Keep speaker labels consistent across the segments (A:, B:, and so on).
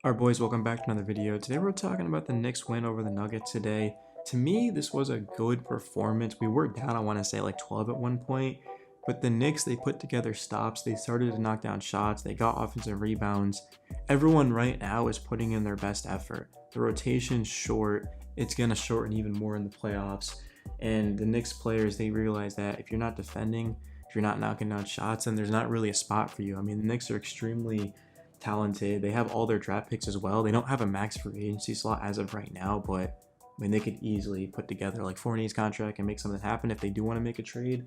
A: Alright boys, welcome back to another video. Today we're talking about the Knicks win over the Nuggets today. To me, this was a good performance. We were down, I want to say like 12 at one point, but the Knicks, they put together stops. They started to knock down shots. They got offensive rebounds. Everyone right now is putting in their best effort. The rotation's short. It's going to shorten even more in the playoffs. And the Knicks players, they realize that if you're not defending, if you're not knocking down shots, then there's not really a spot for you. I mean, the Knicks are extremely talented. They have all their draft picks as well. They don't have a max free agency slot as of right now, but I mean, they could easily put together like Fournier's contract and make something happen if they do want to make a trade.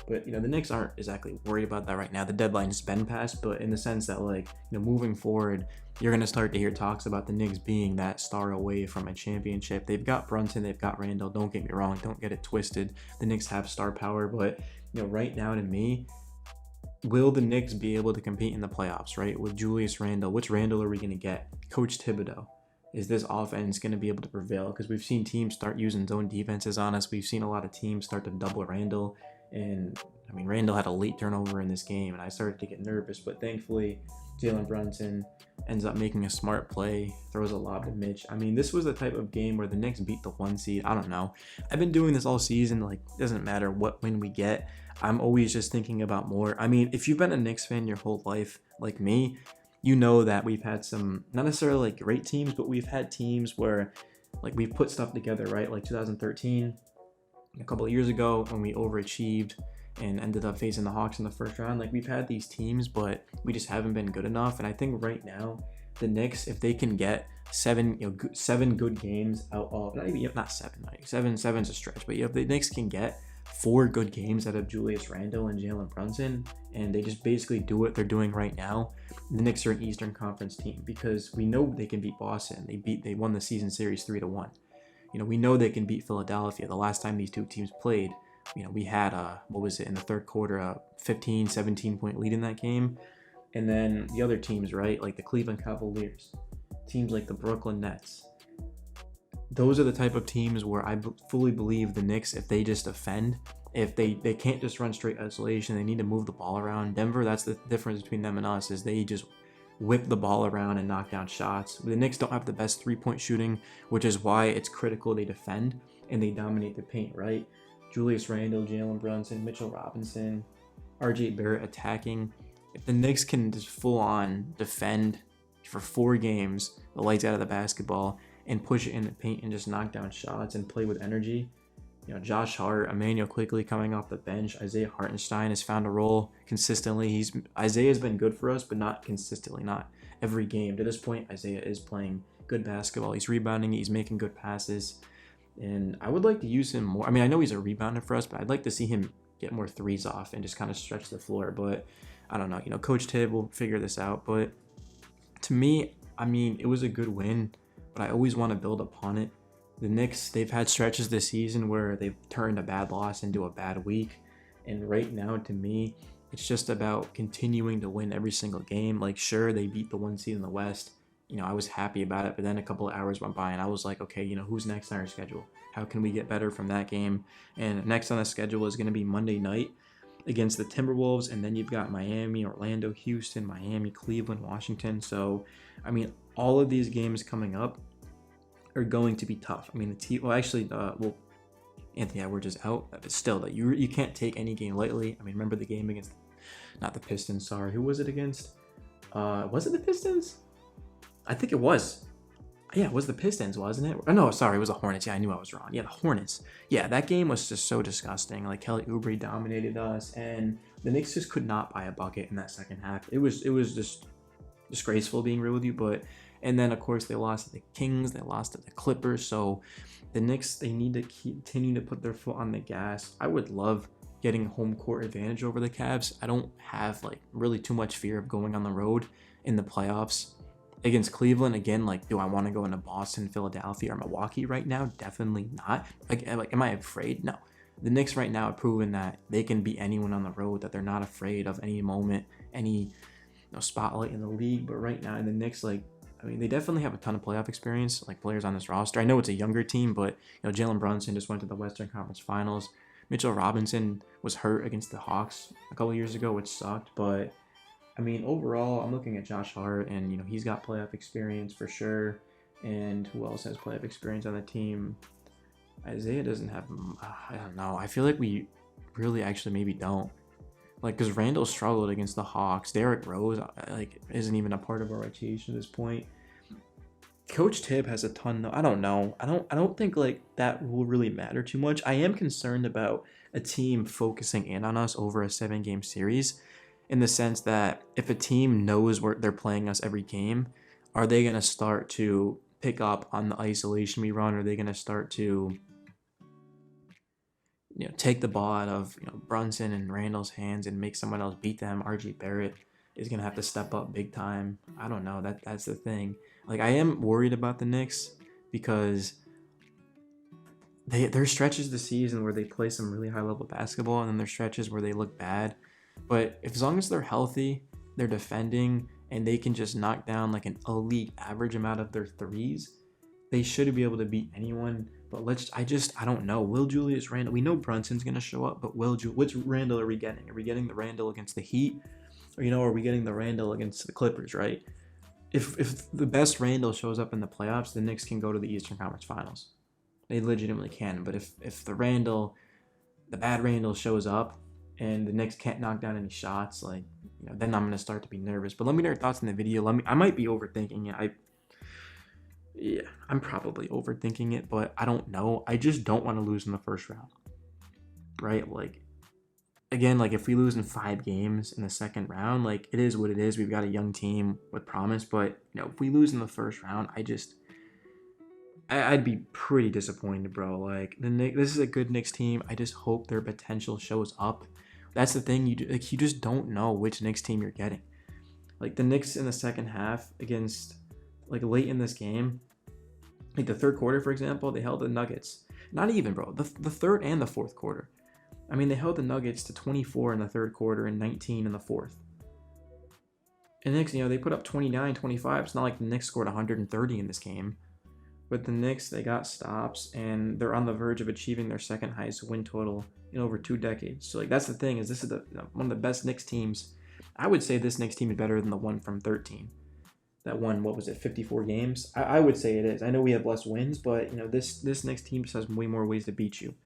A: But, the Knicks aren't exactly worried about that right now. The deadline's been passed, but in the sense that, like, moving forward, you're going to start to hear talks about the Knicks being that star away from a championship. They've got Brunson, they've got Randall. Don't get me wrong. Don't get it twisted. The Knicks have star power, but, right now to me, will the Knicks be able to compete in the playoffs, right? With Julius Randle, which Randle are we going to get? Coach Thibodeau. Is this offense going to be able to prevail? Because we've seen teams start using zone defenses on us. We've seen a lot of teams start to double Randle. And, I mean, Randle had a late turnover in this game, and I started to get nervous. But thankfully, Jalen Brunson ends up making a smart play, throws a lob to Mitch. I mean, this was the type of game where the Knicks beat the 1 seed. I don't know. I've been doing this all season. Like, it doesn't matter what win we get. I'm always just thinking about more. I mean, if you've been a Knicks fan your whole life, like me, you know that we've had some, not necessarily like great teams, but we've had teams where like we've put stuff together, right? Like 2013, a couple of years ago, when we overachieved and ended up facing the Hawks in the first round. Like, we've had these teams, but we just haven't been good enough. And I think right now, the Knicks, if they can get seven good games out of, not seven, like seven's a stretch, but if the Knicks can get 4 good games out of Julius Randle and Jalen Brunson, and they just basically do what they're doing right now, the Knicks are an Eastern Conference team, because we know they can beat Boston. They won the season series 3-1. We know they can beat Philadelphia. The last time these two teams played, we had what was it in the third quarter, a 15, 17-point lead in that game. And then the other teams, right, like the Cleveland Cavaliers, teams like the Brooklyn Nets. Those are the type of teams where I fully believe the Knicks, if they just defend, if they can't just run straight isolation, they need to move the ball around. Denver, that's the difference between them and us, is they just whip the ball around and knock down shots. The Knicks don't have the best three-point shooting, which is why it's critical they defend and they dominate the paint, right? Julius Randle, Jalen Brunson, Mitchell Robinson, RJ Barrett attacking. If the Knicks can just full-on defend for 4 games, the lights out of the basketball, and push it in the paint and just knock down shots and play with energy. Josh Hart, Emmanuel Quickley coming off the bench, Isaiah Hartenstein has found a role consistently. Isaiah's been good for us, but not consistently, not every game. To this point, Isaiah is playing good basketball. He's rebounding, he's making good passes, and I would like to use him more. I mean, I know he's a rebounder for us, but I'd like to see him get more threes off and just kind of stretch the floor. But I don't know. Coach Tibb will figure this out. But to me, I mean, it was a good win, but I always want to build upon it. The Knicks, they've had stretches this season where they've turned a bad loss into a bad week. And right now, to me, it's just about continuing to win every single game. Like, sure, they beat the 1 seed in the West. I was happy about it, but then a couple of hours went by and I was like, okay, who's next on our schedule? How can we get better from that game? And next on the schedule is going to be Monday night against the Timberwolves, and then you've got Miami, Orlando, Houston, Miami, Cleveland, Washington. So, I mean, all of these games coming up are going to be tough. I mean, Anthony Edwards is out, but still, that you can't take any game lightly. I mean, remember the game against, not the Pistons, sorry, who was it against? Was it the Pistons? I think it was. Yeah, it was the Pistons, wasn't it? Oh, no, sorry, it was the Hornets. Yeah, I knew I was wrong. Yeah, the Hornets. Yeah, that game was just so disgusting. Like, Kelly Oubre dominated us, and the Knicks just could not buy a bucket in that second half. It was just disgraceful, being real with you. And then, of course, they lost to the Kings. They lost to the Clippers. So the Knicks, they need to continue to put their foot on the gas. I would love getting home court advantage over the Cavs. I don't have, like, really too much fear of going on the road in the playoffs. Against Cleveland, again, like, do I want to go into Boston, Philadelphia, or Milwaukee right now? Definitely not. Like, am I afraid? No. The Knicks right now have proven that they can beat anyone on the road, that they're not afraid of any moment, any spotlight in the league. But right now, the Knicks, like, I mean, they definitely have a ton of playoff experience, like players on this roster. I know it's a younger team, but Jalen Brunson just went to the Western Conference Finals. Mitchell Robinson was hurt against the Hawks a couple years ago, which sucked. But I mean, overall, I'm looking at Josh Hart, and he's got playoff experience for sure. And who else has playoff experience on the team? Isaiah doesn't have. I don't know. I feel like we really actually maybe don't. Like, because Randall struggled against the Hawks. Derrick Rose, like, isn't even a part of our rotation at this point. Coach Tibb has a ton though. I don't know. I don't think like that will really matter too much. I am concerned about a team focusing in on us over a 7-game series, in the sense that if a team knows where they're playing us every game, are they gonna start to pick up on the isolation we run? Are they gonna start to take the ball out of Brunson and Randall's hands and make someone else beat them? RJ Barrett is gonna have to step up big time. I don't know. That's the thing. Like, I am worried about the Knicks because there's stretches this season where they play some really high level basketball, and then there's stretches where they look bad. But as long as they're healthy, they're defending, and they can just knock down like an elite average amount of their threes, they should be able to beat anyone. But I don't know. Will Julius Randle? We know Brunson's gonna show up, but which Randle are we getting? Are we getting the Randle against the Heat, or are we getting the Randle against the Clippers? Right? If the best Randle shows up in the playoffs, the Knicks can go to the Eastern Conference Finals. They legitimately can. But if the bad Randle shows up and the Knicks can't knock down any shots, like then I'm gonna start to be nervous. But let me know your thoughts in the video. I might be overthinking it. Yeah, I'm probably overthinking it, but I don't know. I just don't want to lose in the first round, right? Like, again, like if we lose in 5 games in the second round, like it is what it is. We've got a young team with promise, but if we lose in the first round, I'd be pretty disappointed, bro. Like this is a good Knicks team. I just hope their potential shows up. That's the thing. You just don't know which Knicks team you're getting. Like the Knicks in the second half against, like, late in this game, like the third quarter, for example, they held the Nuggets. Not even, bro. The third and the fourth quarter. I mean, they held the Nuggets to 24 in the third quarter and 19 in the fourth. And the Knicks, they put up 29, 25. It's not like the Knicks scored 130 in this game. But the Knicks, they got stops, and they're on the verge of achieving their second highest win total in over 2 decades. So, like, that's the thing, is this is one of the best Knicks teams. I would say this Knicks team is better than the one from 13. That won, 54 games? I would say it is. I know we have less wins, but, this Knicks team just has way more ways to beat you.